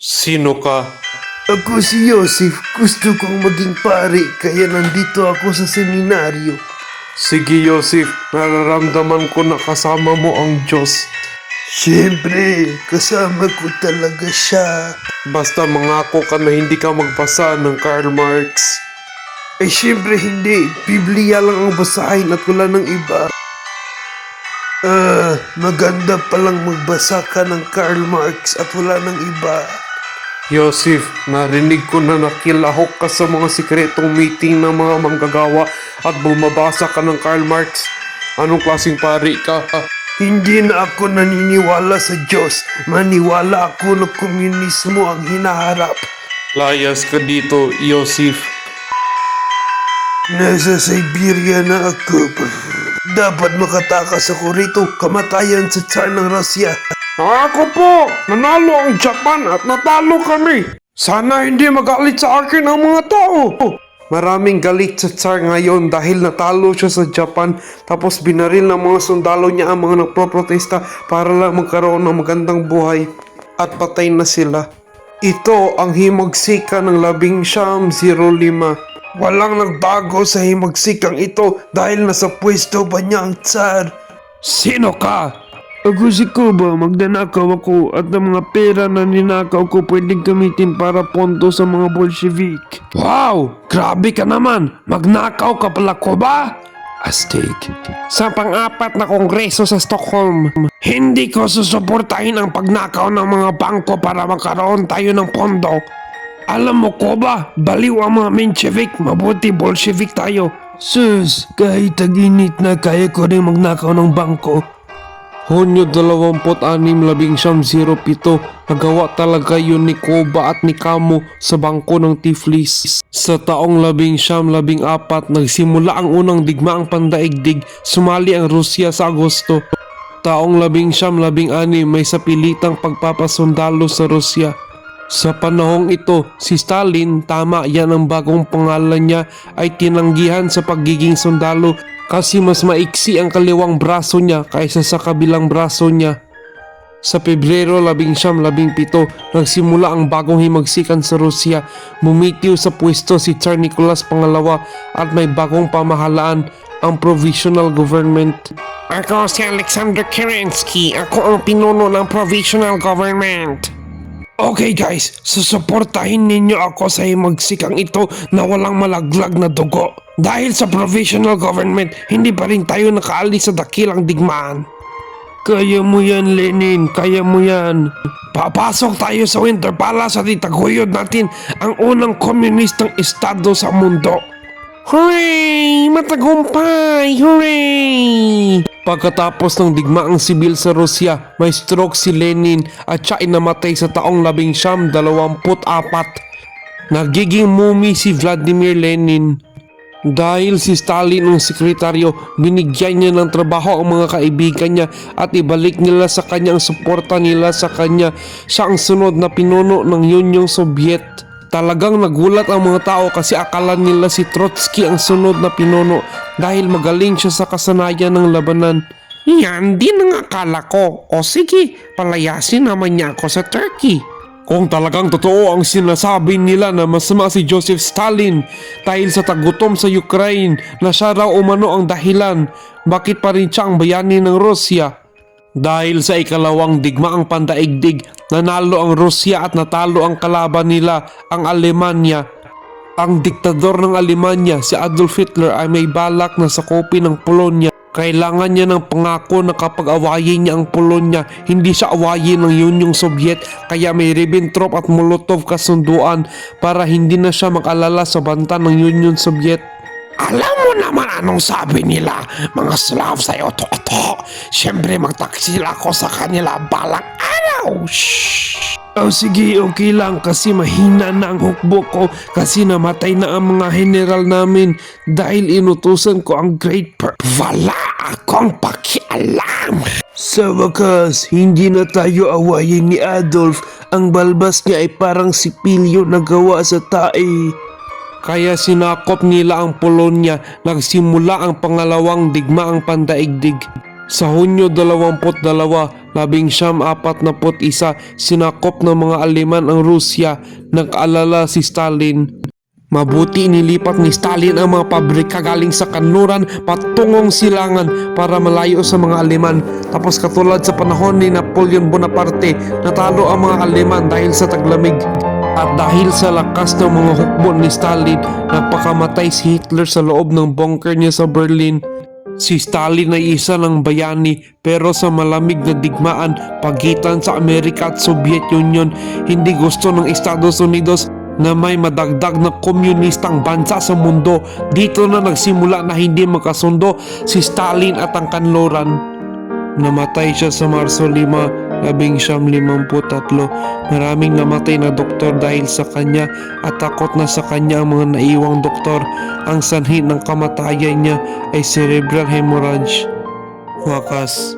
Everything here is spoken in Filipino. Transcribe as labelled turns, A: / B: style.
A: Sino ka?
B: Ako si Joseph. Gusto kong maging pare kaya nandito ako sa seminaryo.
A: Sige Joseph, nararamdaman ko na kasama mo ang Diyos.
B: Siyempre, kasama ko talaga siya.
A: Basta mangako ka na hindi ka magbasa ng Karl Marx.
B: Eh siyempre hindi. Biblia lang ang basahin at wala ng iba. Maganda palang magbasa ka ng Karl Marx at wala ng iba.
A: Joseph, narinig ko na nakilahok ka sa mga sikretong meeting ng mga manggagawa at bumabasa ka ng Karl Marx. Anong klaseng pari ka?
B: Hindi na ako naniniwala sa Diyos. Maniwala ako na komunismo ang hinaharap.
A: Layas ka dito, Joseph.
B: Nasa Siberia na ako. Dapat makatakas ako rito. Kamatayan sa Tsar ng Russia.
A: Ako po! Nanalo ang Japan at natalo kami! Sana hindi magalit sa akin ang mga tao! Maraming galit sa Tsar ngayon dahil natalo siya sa Japan tapos binaril ng mga sundalo niya ang mga nagproprotesta para lang magkaroon ng magandang buhay at patay na sila. Ito ang himagsikan ng 1905. Walang nagbago sa himagsikang ito dahil nasa pwesto pa niya ang Tsar.
B: Sino ka? Ako si Kuba, magnanakaw ako at ang mga pera na ninakaw ko pwedeng gamitin para pondo sa mga Bolshevik. Wow! Grabe ka naman! Magnakaw ka pala, Kuba? Astig. Sa pang-apat na kongreso sa Stockholm, hindi ko susuportahin ang pagnakaw ng mga bangko para magkaroon tayo ng pondo. Alam mo, Kuba, baliw ang mga Menshevik, mabuti Bolshevik tayo. Sus, kahit tag-init na kaya ko rin magnakaw ng bangko.
A: Hunyo 26, 1907, nagawa talaga yun ni Koba at ni Kamo sa bangko ng Tiflis. Sa taong 1914, nagsimula ang unang digmaang pandaigdig, sumali ang Rusya sa Agosto. Taong 1916, may sapilitang pagpapasundalo sa Rusya. Sa panahong ito, si Stalin, tama yan ang bagong pangalan niya, ay tinanggihan sa pagiging sundalo kasi mas maiksi ang kaliwang braso niya kaysa sa kabilang braso niya. Sa Pebrero 1917, nagsimula ang bagong himagsikan sa Rusya. Bumitiw sa pwesto si Tsar Nicholas II at may bagong pamahalaan, ang Provisional Government. Ako si Alexander Kerensky. Ako ang pinuno ng Provisional Government.
B: Okay guys, susuportahin ninyo ako sa himagsikang ito na walang malaglag na dugo. Dahil sa provisional government, hindi pa rin tayo nakaalis sa dakilang digmaan. Kaya mo yan, Lenin, kaya mo yan. Papasok tayo sa Winter Palace at itaguyod natin ang unang komunistang estado sa mundo. Hooray! Matagumpay! Hooray! Pagkatapos ng digmaang sibil sa Rusya, may stroke si Lenin at siya ay namatay sa taong 1924. Nagiging mumi si Vladimir Lenin. Dahil si Stalin ang sekretaryo, binigyan niya ng trabaho ang mga kaibigan niya at ibalik nila sa kanya ang suporta nila sa kanya. Siya ang sunod na pinuno ng Unyong Soviet. Talagang nagulat ang mga tao kasi akala nila si Trotsky ang sunod na pinuno dahil magaling siya sa kasanayan ng labanan. Yan din ang akala ko. O sige, palayasin naman niya ako sa Turkey. Kung talagang totoo ang sinasabi nila na masama si Joseph Stalin dahil sa tagutom sa Ukraine na siya raw umano ang dahilan, bakit pa rin siya ang bayani ng Rusya? Dahil sa ikalawang digmaang pandaigdig, nanalo ang Rusya at natalo ang kalaban nila, ang Alemanya. Ang diktador ng Alemanya, si Adolf Hitler, ay may balak na sakupin ng Polonya. Kailangan niya ng pangako na kapag awayin niya ang Polonya, hindi siya awayin ng Unyong Soviet, kaya may Ribbentrop at Molotov kasunduan para hindi na siya mag-alala sa banta ng Union Soviet. Alam mo naman anong sabi nila, mga Slav sa oto-oto. Siyempre magtaksil ako sa kanila balang araw. Shhh! Oh sige, okay lang kasi mahina na ang hukbo ko kasi namatay na ang mga general namin dahil inutusan ko ang Great Wala akong pakialam. Sa wakas, hindi na tayo awayin ni Adolf. Ang balbas niya ay parang sipilyo na gawa sa tae. Kaya sinakop nila ang Polonya, nagsimula ang pangalawang digmaang pandaigdig. Sa Hunyo 22, 1941, sinakop ng mga Aleman ang Rusya. Nag-alala si Stalin. Mabuti nilipat ni Stalin ang mga pabrika galing sa kanluran patungong silangan para malayo sa mga Aleman. Tapos katulad sa panahon ni Napoleon Bonaparte, natalo ang mga Aleman dahil sa taglamig. At dahil sa lakas ng mga hukbo ni Stalin, napakamatay si Hitler sa loob ng bunker niya sa Berlin. Si Stalin ay isa ng bayani, pero sa malamig na digmaan pagitan sa Amerika at Soviet Union, hindi gusto ng Estados Unidos na may madagdag na komunistang bansa sa mundo. Dito na nagsimula na hindi magkasundo si Stalin at ang kanluran. Namatay siya sa Marso 5, 1953. Maraming namatay na doktor dahil sa kanya at takot na sa kanya ang mga naiwang doktor. Ang sanhi ng kamatayan niya ay cerebral hemorrhage. Wakas.